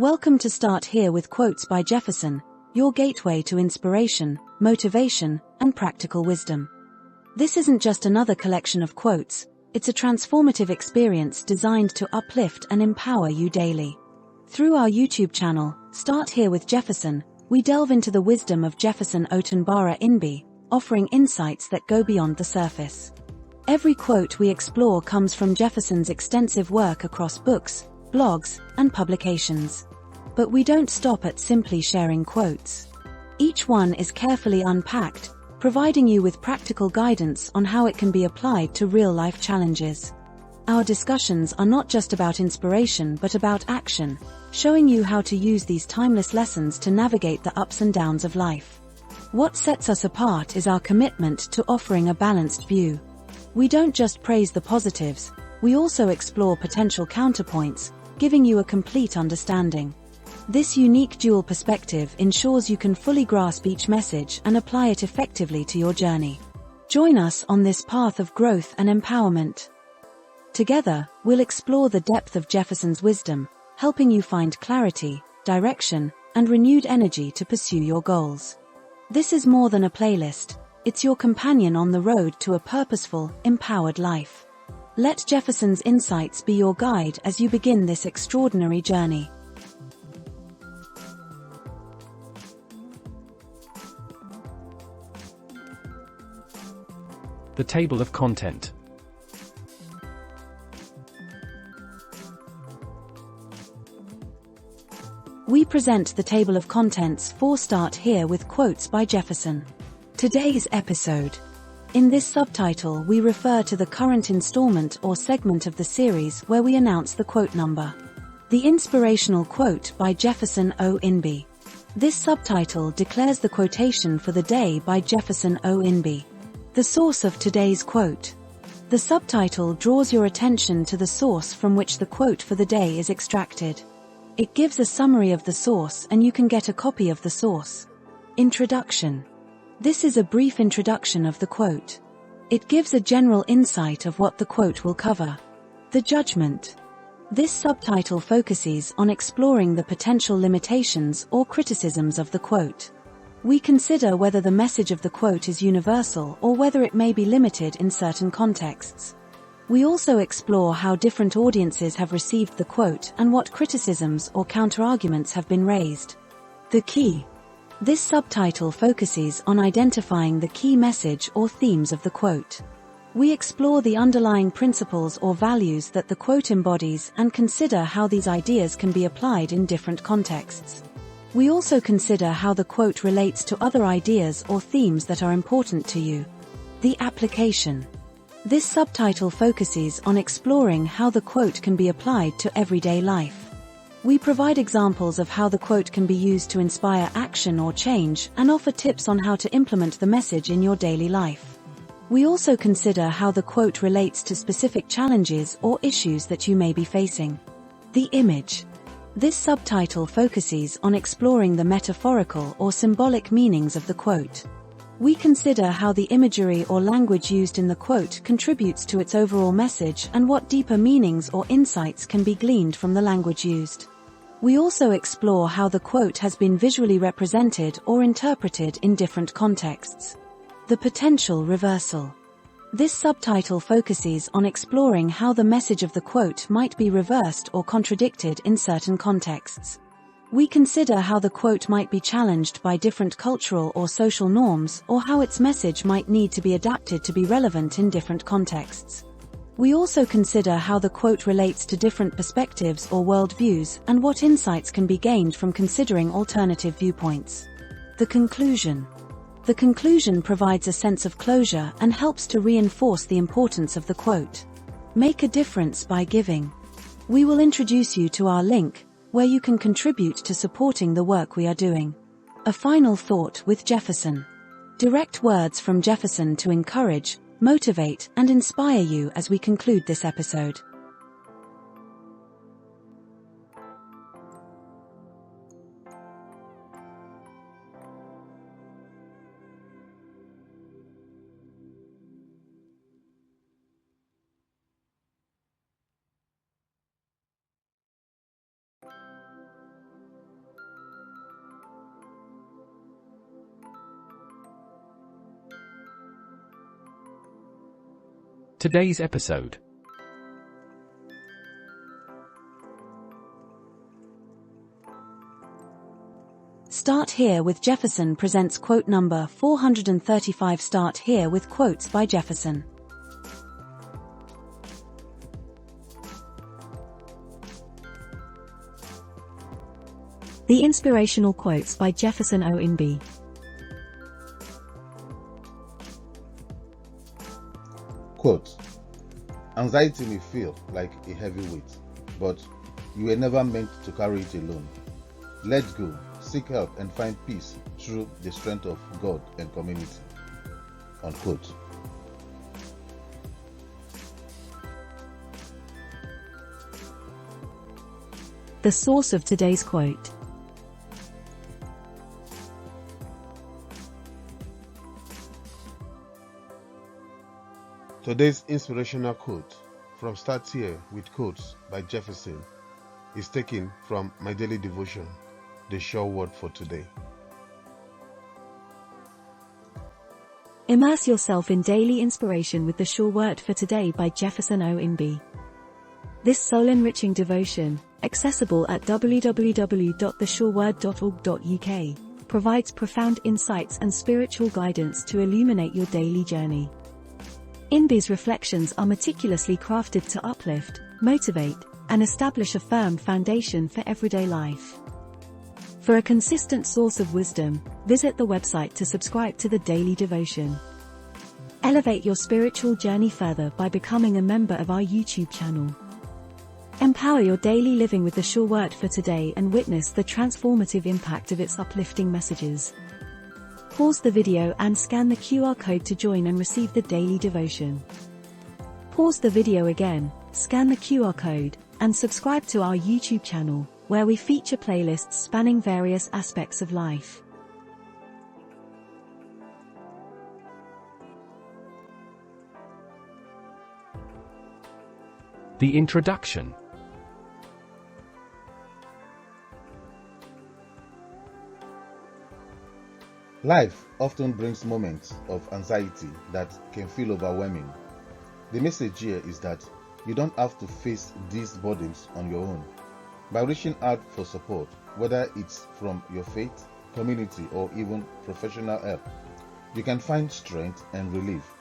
Welcome to Start Here with Quotes by Jefferson, your gateway to inspiration, motivation, and practical wisdom. This isn't just another collection of quotes, it's a transformative experience designed to uplift and empower you daily. Through our YouTube channel, Start Here with Jefferson, we delve into the wisdom of Jefferson Imgbi, offering insights that go beyond the surface. Every quote we explore comes from Jefferson's extensive work across books, blogs, and publications. But we don't stop at simply sharing quotes. Each one is carefully unpacked, providing you with practical guidance on how it can be applied to real-life challenges. Our discussions are not just about inspiration but about action, showing you how to use these timeless lessons to navigate the ups and downs of life. What sets us apart is our commitment to offering a balanced view. We don't just praise the positives, we also explore potential counterpoints, giving you a complete understanding. This unique dual perspective ensures you can fully grasp each message and apply it effectively to your journey. Join us on this path of growth and empowerment. Together, we'll explore the depth of Jefferson's wisdom, helping you find clarity, direction, and renewed energy to pursue your goals. This is more than a playlist, it's your companion on the road to a purposeful, empowered life. Let Jefferson's insights be your guide as you begin this extraordinary journey. The table of content. We present the table of contents for Start Here with Quotes by Jefferson. Today's episode. In this subtitle we refer to the current installment or segment of the series where we announce the quote number. The Inspirational Quote by Jefferson Imgbi. This subtitle declares the quotation for the day by Jefferson Imgbi. The source of today's quote. The subtitle draws your attention to the source from which the quote for the day is extracted. It gives a summary of the source and you can get a copy of the source. Introduction. This is a brief introduction of the quote. It gives a general insight of what the quote will cover. The Judgement. This subtitle focuses on exploring the potential limitations or criticisms of the quote. We consider whether the message of the quote is universal or whether it may be limited in certain contexts. We also explore how different audiences have received the quote and what criticisms or counterarguments have been raised. The Key. This subtitle focuses on identifying the key message or themes of the quote. We explore the underlying principles or values that the quote embodies and consider how these ideas can be applied in different contexts. We also consider how the quote relates to other ideas or themes that are important to you. The Application. This subtitle focuses on exploring how the quote can be applied to everyday life. We provide examples of how the quote can be used to inspire action or change and offer tips on how to implement the message in your daily life. We also consider how the quote relates to specific challenges or issues that you may be facing. The Image. This subtitle focuses on exploring the metaphorical or symbolic meanings of the quote. We consider how the imagery or language used in the quote contributes to its overall message and what deeper meanings or insights can be gleaned from the language used. We also explore how the quote has been visually represented or interpreted in different contexts. The Potential Reversal. This subtitle focuses on exploring how the message of the quote might be reversed or contradicted in certain contexts. We consider how the quote might be challenged by different cultural or social norms or how its message might need to be adapted to be relevant in different contexts. We also consider how the quote relates to different perspectives or worldviews and what insights can be gained from considering alternative viewpoints. The Conclusion. The conclusion provides a sense of closure and helps to reinforce the importance of the quote. Make a difference by giving. We will introduce you to our link, where you can contribute to supporting the work we are doing. A final thought with Jefferson. Direct words from Jefferson to encourage, motivate, and inspire you as we conclude this episode. Today's episode. Start Here with Jefferson presents quote number 435. Start Here with quotes by Jefferson. The inspirational quotes by Jefferson Imgbi. Quote, anxiety may feel like a heavy weight, but you were never meant to carry it alone. Let go, seek help, and find peace through the strength of God and community. Unquote. The source of today's quote. Today's inspirational quote from Start Here with Quotes by Jefferson is taken from my daily devotion, The Sure Word for Today. Immerse yourself in daily inspiration with The Sure Word for Today by Jefferson Imgbi. This soul-enriching devotion, accessible at www.theshoreword.org.uk, provides profound insights and spiritual guidance to illuminate your daily journey. Imgbi's reflections are meticulously crafted to uplift, motivate, and establish a firm foundation for everyday life. For a consistent source of wisdom, visit the website to subscribe to the daily devotion. Elevate your spiritual journey further by becoming a member of our YouTube channel. Empower your daily living with the Sure Word for Today and witness the transformative impact of its uplifting messages. Pause the video and scan the QR code to join and receive the daily devotion. Pause the video again, scan the QR code, and subscribe to our YouTube channel, where we feature playlists spanning various aspects of life. The introduction. Life often brings moments of anxiety that can feel overwhelming. The message here is that you don't have to face these burdens on your own. By reaching out for support, whether it's from your faith, community, or even professional help, you can find strength and relief.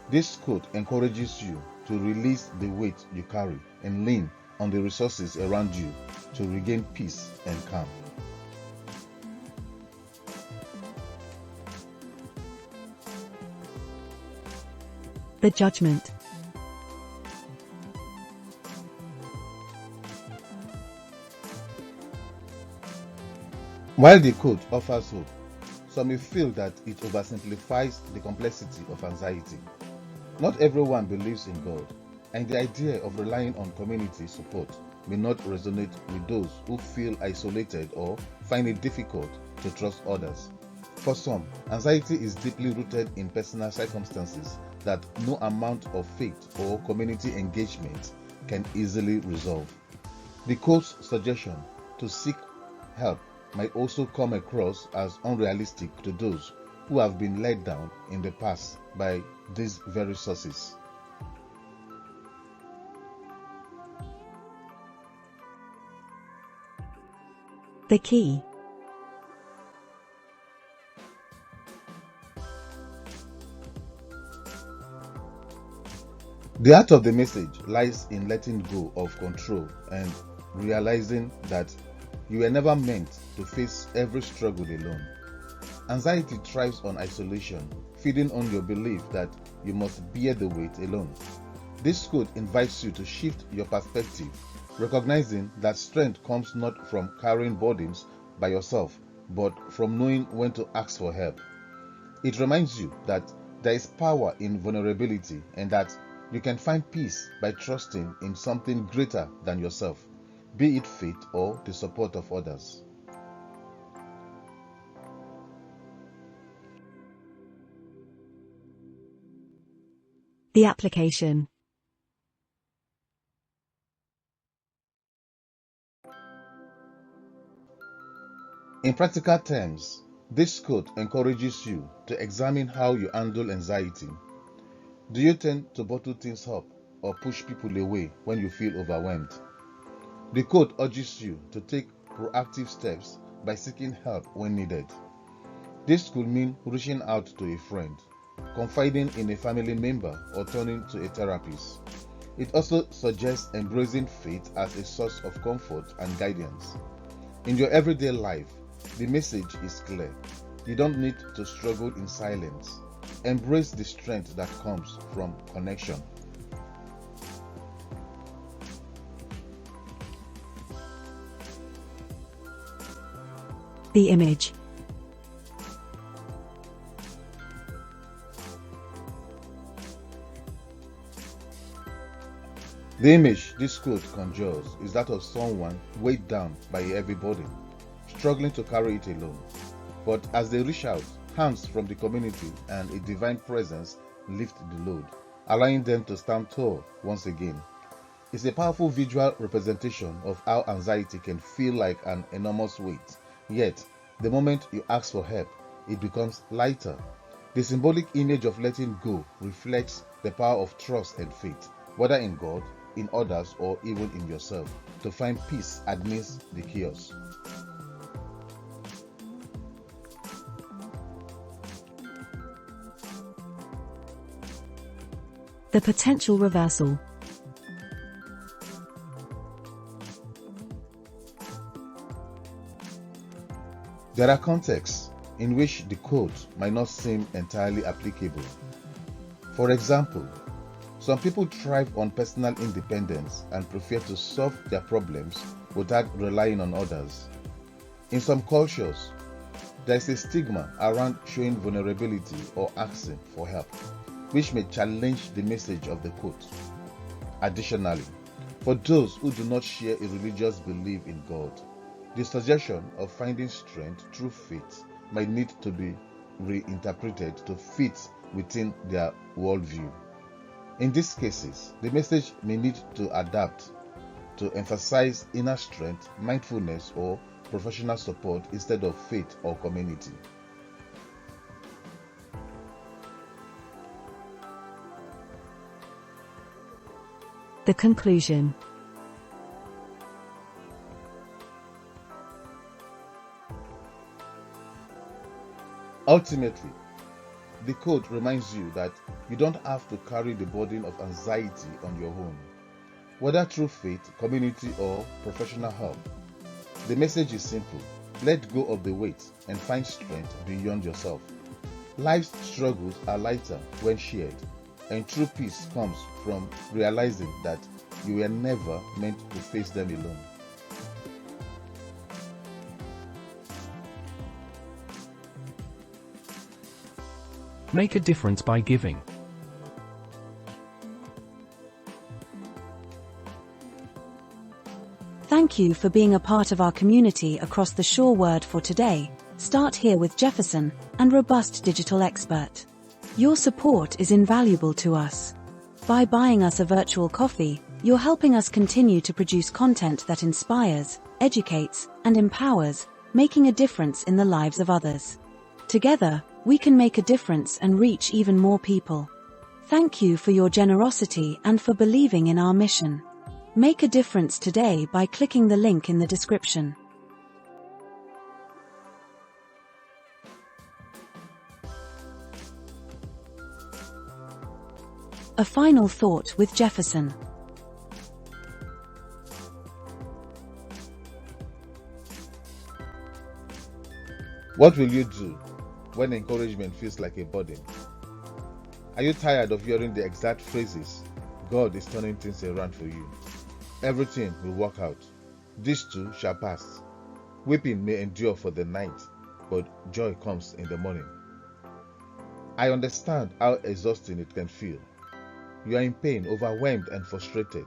This quote encourages you to release the weight you carry and lean on the resources around you to regain peace and calm. The Judgement. While the quote offers hope, some may feel that it oversimplifies the complexity of anxiety. Not everyone believes in God, and the idea of relying on community support may not resonate with those who feel isolated or find it difficult to trust others. For some, anxiety is deeply rooted in personal circumstances that no amount of faith or community engagement can easily resolve. The quote's suggestion to seek help might also come across as unrealistic to those who have been let down in the past by these very sources. The key. The heart of the message lies in letting go of control and realizing that you were never meant to face every struggle alone. Anxiety thrives on isolation, feeding on your belief that you must bear the weight alone. This quote invites you to shift your perspective, recognizing that strength comes not from carrying burdens by yourself, but from knowing when to ask for help. It reminds you that there is power in vulnerability and that you can find peace by trusting in something greater than yourself, be it faith or the support of others. The application. In practical terms, this quote encourages you to examine how you handle anxiety. Do you tend to bottle things up or push people away when you feel overwhelmed? The code urges you to take proactive steps by seeking help when needed. This could mean reaching out to a friend, confiding in a family member, or turning to a therapist. It also suggests embracing faith as a source of comfort and guidance. In your everyday life, the message is clear. You don't need to struggle in silence. Embrace the strength that comes from connection. The image. The image this quote conjures is that of someone weighed down by a heavy burden, struggling to carry it alone. But as they reach out, hands from the community and a divine presence lift the load, allowing them to stand tall once again. It's a powerful visual representation of how anxiety can feel like an enormous weight, yet the moment you ask for help, it becomes lighter. The symbolic image of letting go reflects the power of trust and faith, whether in God, in others, or even in yourself, to find peace amidst the chaos. The potential reversal. There are contexts in which the quote might not seem entirely applicable. For example, some people thrive on personal independence and prefer to solve their problems without relying on others. In some cultures, there is a stigma around showing vulnerability or asking for help, which may challenge the message of the quote. Additionally, for those who do not share a religious belief in God, the suggestion of finding strength through faith might need to be reinterpreted to fit within their worldview. In these cases, the message may need to adapt to emphasize inner strength, mindfulness, or professional support instead of faith or community. The conclusion. Ultimately, the quote reminds you that you don't have to carry the burden of anxiety on your own, whether through faith, community, or professional help. The message is simple: let go of the weight and find strength beyond yourself. Life's struggles are lighter when shared, and true peace comes from realizing that you were never meant to face them alone. Make a difference by giving. Thank you for being a part of our community across the Sure Word for today. Start here with Jefferson, and robust digital expert. Your support is invaluable to us. By buying us a virtual coffee, you're helping us continue to produce content that inspires, educates, and empowers, making a difference in the lives of others. Together, we can make a difference and reach even more people. Thank you for your generosity and for believing in our mission. Make a difference today by clicking the link in the description. A final thought with Jefferson. What will you do when encouragement feels like a burden? Are you tired of hearing the exact phrases, "God is turning things around for you. Everything will work out. This too shall pass. Weeping may endure for the night, but joy comes in the morning"? I understand how exhausting it can feel. You are in pain, overwhelmed, and frustrated.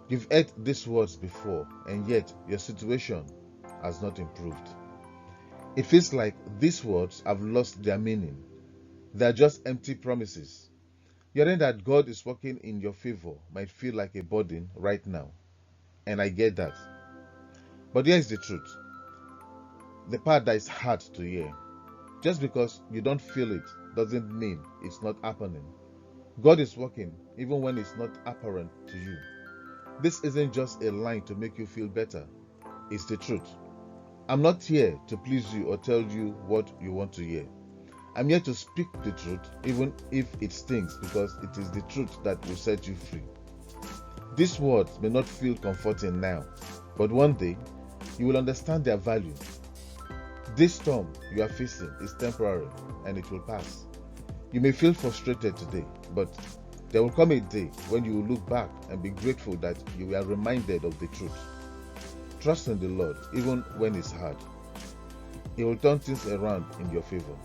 You've heard these words before, and yet your situation has not improved. It feels like these words have lost their meaning. They are just empty promises. Hearing that God is working in your favor might feel like a burden right now, and I get that. But here's the truth. The part that is hard to hear. Just because you don't feel it doesn't mean it's not happening. God is working even when it's not apparent to you. This isn't just a line to make you feel better. It's the truth. I'm not here to please you or tell you what you want to hear. I'm here to speak the truth, even if it stings, because it is the truth that will set you free. These words may not feel comforting now, but one day you will understand their value. This storm you are facing is temporary and it will pass. You may feel frustrated today, but there will come a day when you will look back and be grateful that you were reminded of the truth. Trust in the Lord even when it's hard. He will turn things around in your favor.